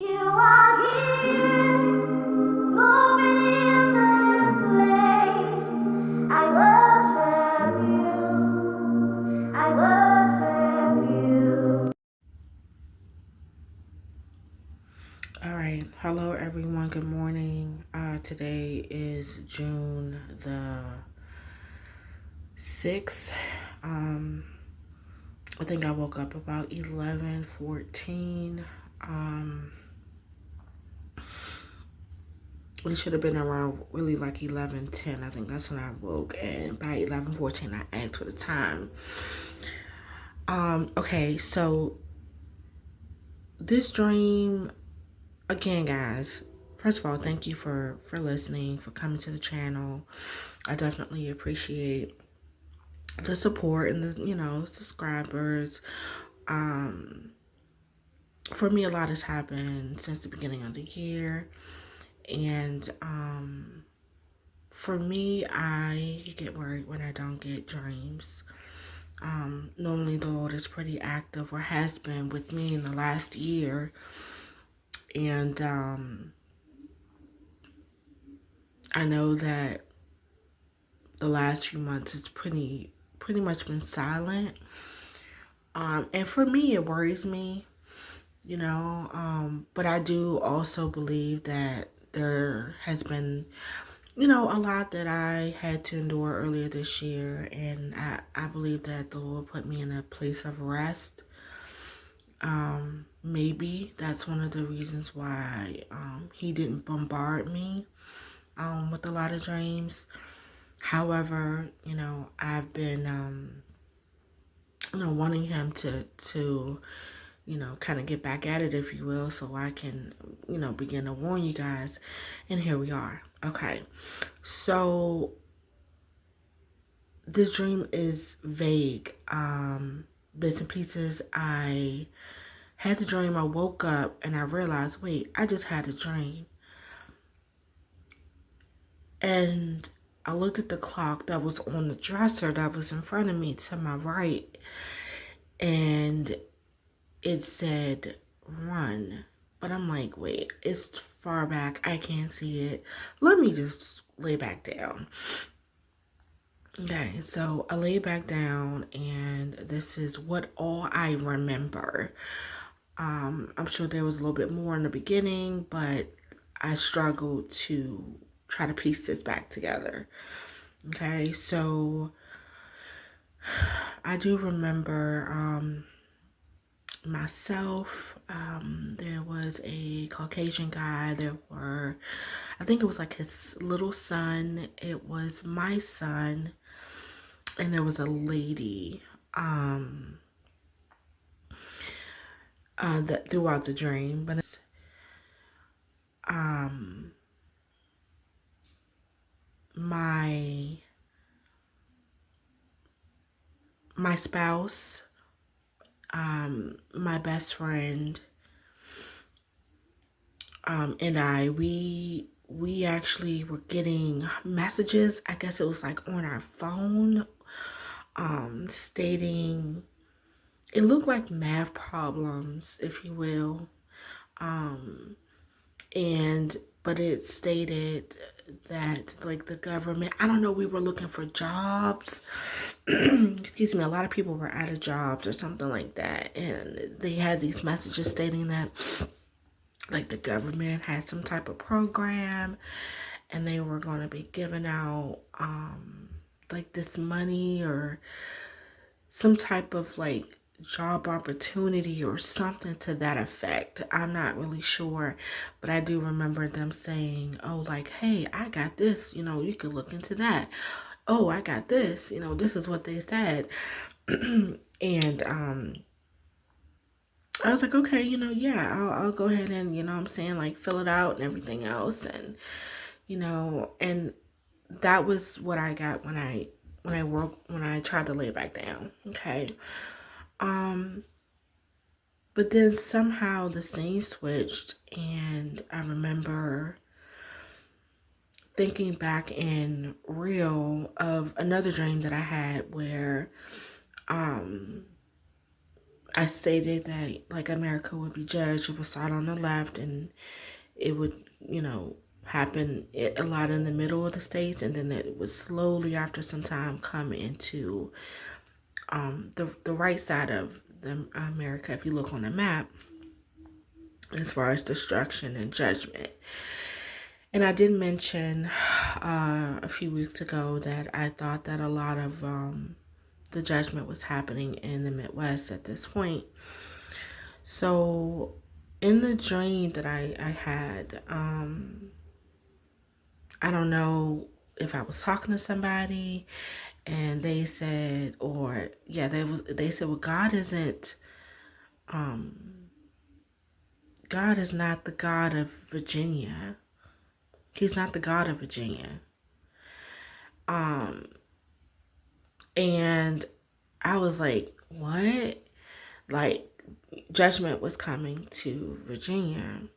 You are here, moving in this place. I worship you. I worship you. All right. Hello, everyone. Good morning. Today is June the 6th. Um, I think I woke up about 11:14. It should have been around really like 11:10. I think that's when I woke. And by 11:14, I asked for the time. Okay. So this dream, again, guys, first of all, thank you for listening, for coming to the channel. I definitely appreciate the support and the subscribers. um for me, a lot has happened since the beginning of the year, and for me, I get worried when I don't get dreams. Normally the Lord is pretty active, or has been, with me in the last year, and I know that the last few months it's pretty much been silent. And for me, it worries me, but I do also believe that there has been, a lot that I had to endure earlier this year, and I believe that the Lord put me in a place of rest. Maybe that's one of the reasons why He didn't bombard me with a lot of dreams. However, I've been wanting Him to kind of get back at it, if you will, so I can, begin to warn you guys. And here we are. Okay. So this dream is vague. Bits and pieces. I had the dream, I woke up and I realized, wait, I just had a dream. And I looked at the clock that was on the dresser that was in front of me to my right, and it said run. But I'm like, wait, it's far back. I can't see it. Let me just lay back down. Okay, so I lay back down, and this is what all I remember. I'm sure there was a little bit more in the beginning, but I struggled to try to piece this back together. Okay, so I do remember myself. There was a Caucasian guy. I think it was like his little son. It was my son, and there was a lady. That throughout the dream, but it's um my my spouse, my best friend, and we actually were getting messages. I guess it was like on our phone, stating, it looked like math problems, if you will, and but it stated that, like, the government, I don't know, we were looking for jobs. Excuse me, a lot of people were out of jobs or something like that, and they had these messages stating that, like, the government had some type of program, and they were going to be giving out like this money, or some type of like job opportunity or something to that effect. I'm not really sure, but I do remember them saying, oh, like, hey, I got this, you could look into that. Oh, I got this, this is what they said. And I was like, okay, yeah, I'll go ahead and, I'm saying, like, fill it out and everything else. And, and that was what I got when I tried to lay back down. Okay. But then somehow the scene switched, and I remember thinking back in real of another dream that I had where I I stated that like America would be judged. It would start on the left, and it would, happen a lot in the middle of the states, and then it would slowly, after some time, come into the right side of the America. If you look on the map, as far as destruction and judgment. And I did mention a few weeks ago that I thought that a lot of the judgment was happening in the Midwest at this point. So in the dream that I had, I don't know if I was talking to somebody and they said, or yeah, they said, well, God isn't, God is not the God of Virginia. He's not the God of Virginia. And I was like, what? Like, judgment was coming to Virginia.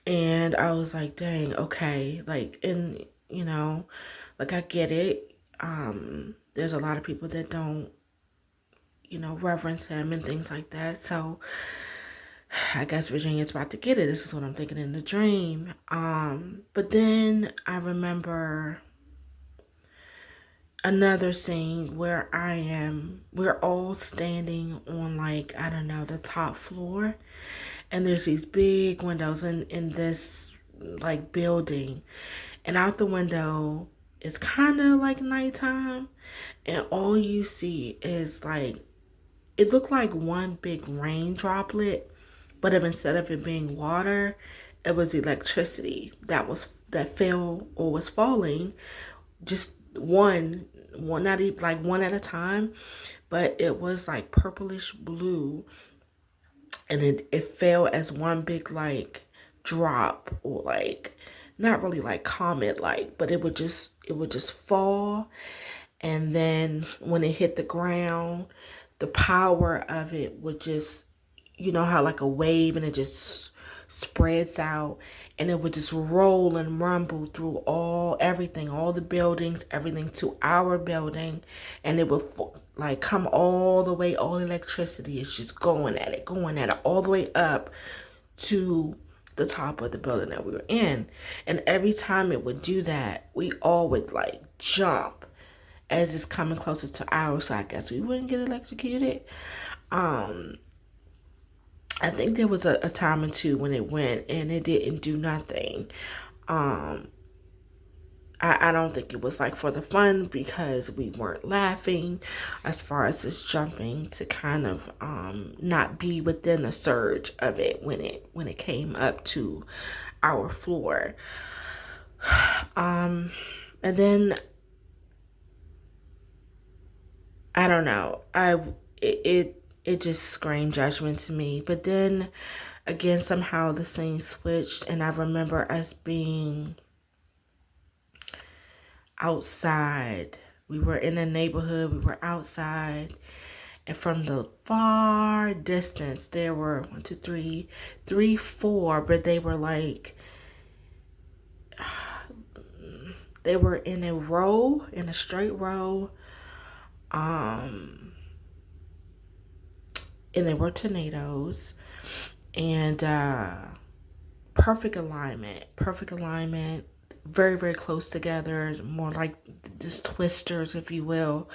And I was like, dang, okay. Like, and, like, I get it. There's a lot of people that don't, reverence him and things like that. So I guess Virginia's about to get it. This is what I'm thinking in the dream. But then I remember another scene where we're all standing on, like, I don't know, the top floor. And there's these big windows in this, like, building. And out the window, it's kind of like nighttime. And all you see is, like, it looked like one big rain droplet. But if instead of it being water, it was electricity that fell or was falling, just not even like one at a time, but it was like purplish blue, and it fell as one big like drop, or like not really like comet like, but it would just fall. And then when it hit the ground, the power of it would just, how like a wave, and it just spreads out, and it would just roll and rumble through all the buildings, everything to our building. And it would like come all the way, all electricity is just going at it all the way up to the top of the building that we were in. And every time it would do that, we all would like jump as it's coming closer to ours, so I guess we wouldn't get electrocuted. I think there was a time or two when it went and it didn't do nothing. I don't think it was like for the fun, because we weren't laughing as far as this jumping, to kind of not be within the surge of it when it came up to our floor. And then I don't know. It just screamed judgment to me. But then again, somehow the scene switched, and I remember us being outside. We were in a neighborhood. We were outside, and from the far distance, there were 1, 2, 3, 4, but they were like, they were in a straight row. And they were tornadoes, and perfect alignment, very, very close together, more like just twisters, if you will,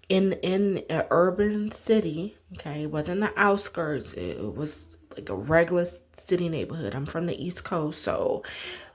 in an urban city. Okay, it wasn't the outskirts, it was like a regular city neighborhood. I'm from the East Coast, so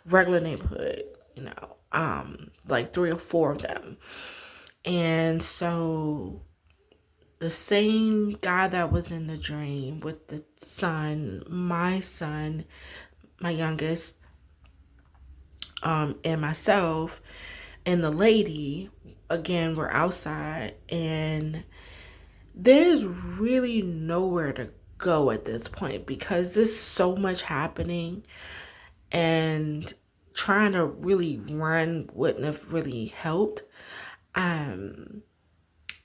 regular neighborhood, like 3 or 4 of them. And so the same guy that was in the dream with the son, my youngest, and myself, and the lady, again, were outside, and there's really nowhere to go at this point, because there's so much happening, and trying to really run wouldn't have really helped.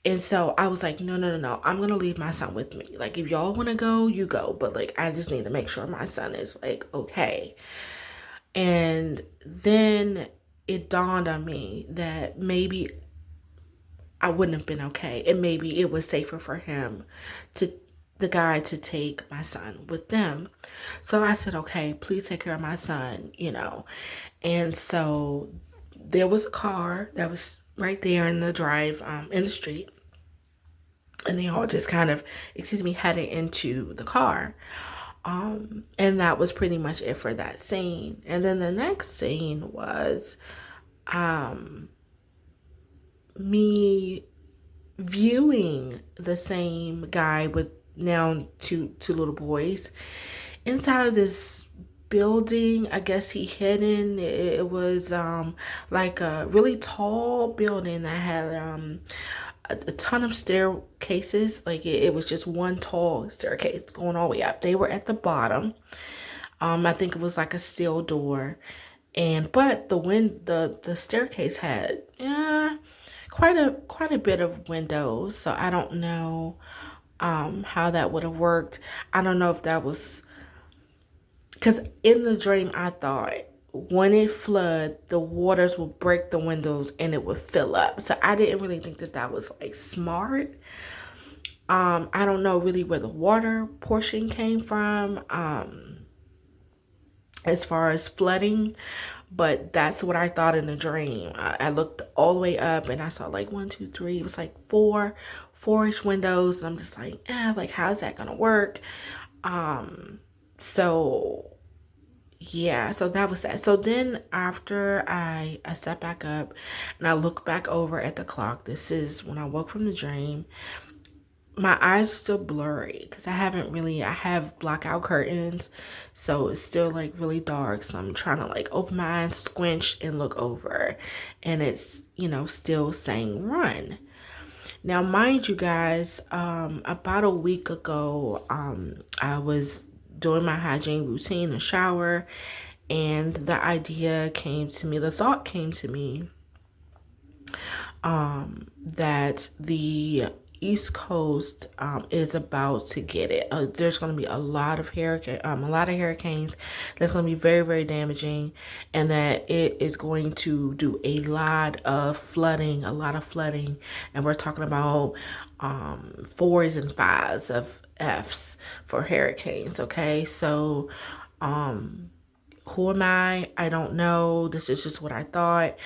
And so I was like, no, I'm going to leave my son with me. Like, if y'all want to go, you go. But, like, I just need to make sure my son is, like, okay. And then it dawned on me that maybe I wouldn't have been okay. And maybe it was safer for him to the guy to take my son with them. So I said, okay, please take care of my son, you know. And so there was a car that was right there in the drive, in the street. And they all just kind of, headed into the car. And that was pretty much it for that scene. And then the next scene was me viewing the same guy with now two little boys inside of this building. I guess he hidden. It was like a really tall building that had a ton of staircases. Like it was just one tall staircase going all the way up. They were at the bottom. I think it was like a steel door, and but the staircase had quite a bit of windows. So I don't know how that would have worked. I don't know if that was because in the dream I thought when it flood, the waters would break the windows and it would fill up. So I didn't really think that that was like smart. I don't know really where the water portion came from. As far as flooding, but that's what I thought in the dream. I looked all the way up and I saw like one, two, three. It was like four-ish windows, and I'm just like, like how's that gonna work? So yeah, so that was that. So then after I sat back up and I looked back over at the clock. This is when I woke from the dream. My eyes are still blurry because I have blackout curtains, so it's still like really dark. So I'm trying to like open my eyes, squinch, and look over, and it's still saying run. Now, mind you guys, about a week ago, I was doing my hygiene routine, a shower, and the idea came to me, the thought came to me, that the East Coast is about to get it. There's going to be a lot of hurricanes. That's going to be very, very damaging, and that it is going to do a lot of flooding, and we're talking about fours and fives of F's for hurricanes. Okay, so who am I? I don't know. This is just what I thought.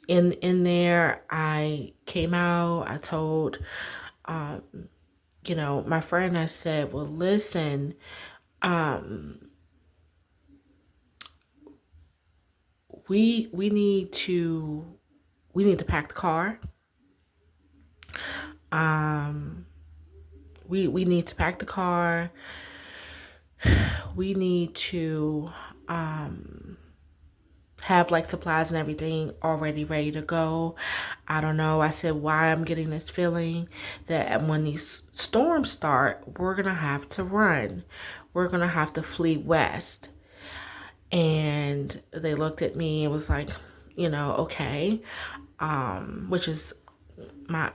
In there, I came out. I told, my friend. I said, "Well, listen, we need to pack the car. We need to pack the car. We need to have like supplies and everything already ready to go." I don't know. I said, why I'm getting this feeling that when these storms start, we're going to have to run. We're going to have to flee west. And they looked at me and was like, okay. Which is my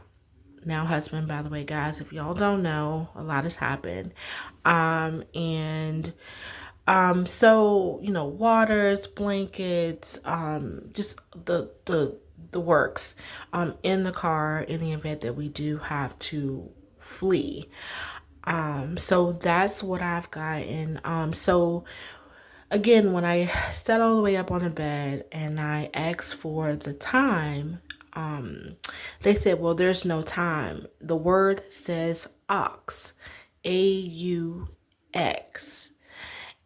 now husband, by the way, guys. If y'all don't know, a lot has happened. And so waters, blankets, just the works in the car in the event that we do have to flee. So that's what I've gotten. So again, when I sat all the way up on the bed and I asked for the time, they said, well, there's no time. The word says aux, AUX.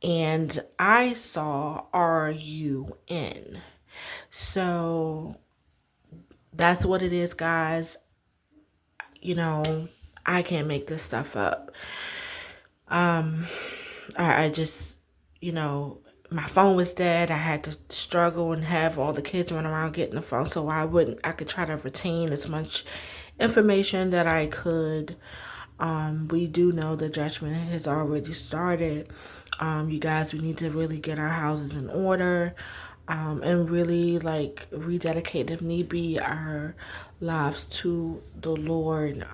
And I saw RUN. So that's what it is, guys. I can't make this stuff up. I just, my phone was dead. I had to struggle and have all the kids run around getting the phone so I could try to retain as much information that I could. We do know the judgment has already started. You guys, we need to really get our houses in order, and really like rededicate, if need be, our lives to the Lord.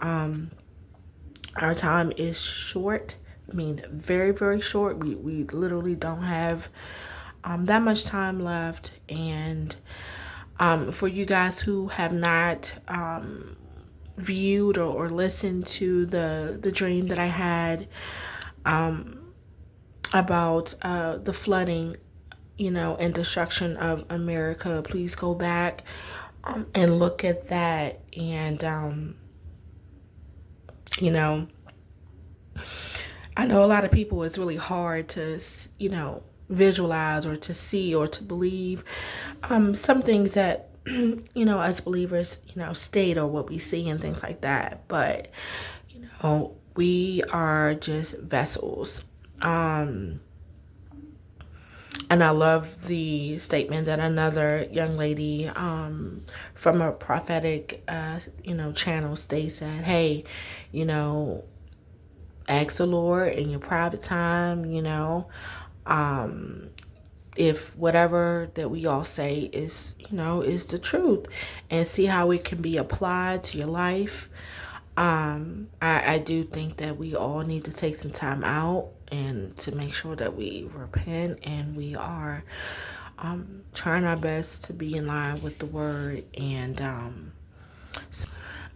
Our time is short. I mean, very, very short. We literally don't have that much time left, and For you guys who have not viewed or listened to the dream that I had about the flooding, and destruction of America, please go back and look at that. And I know a lot of people, it's really hard to visualize or to see or to believe some things that as believers state, or what we see and things like that. But we are just vessels. And I love the statement that another young lady from a prophetic channel states that, hey, ask the Lord in your private time, if whatever that we all say is the truth, and see how it can be applied to your life. I do think that we all need to take some time out and to make sure that we repent, and we are trying our best to be in line with the word. And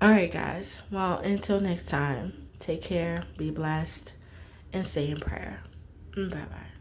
all right, guys, well, until next time, take care, be blessed, and stay in prayer. Bye bye.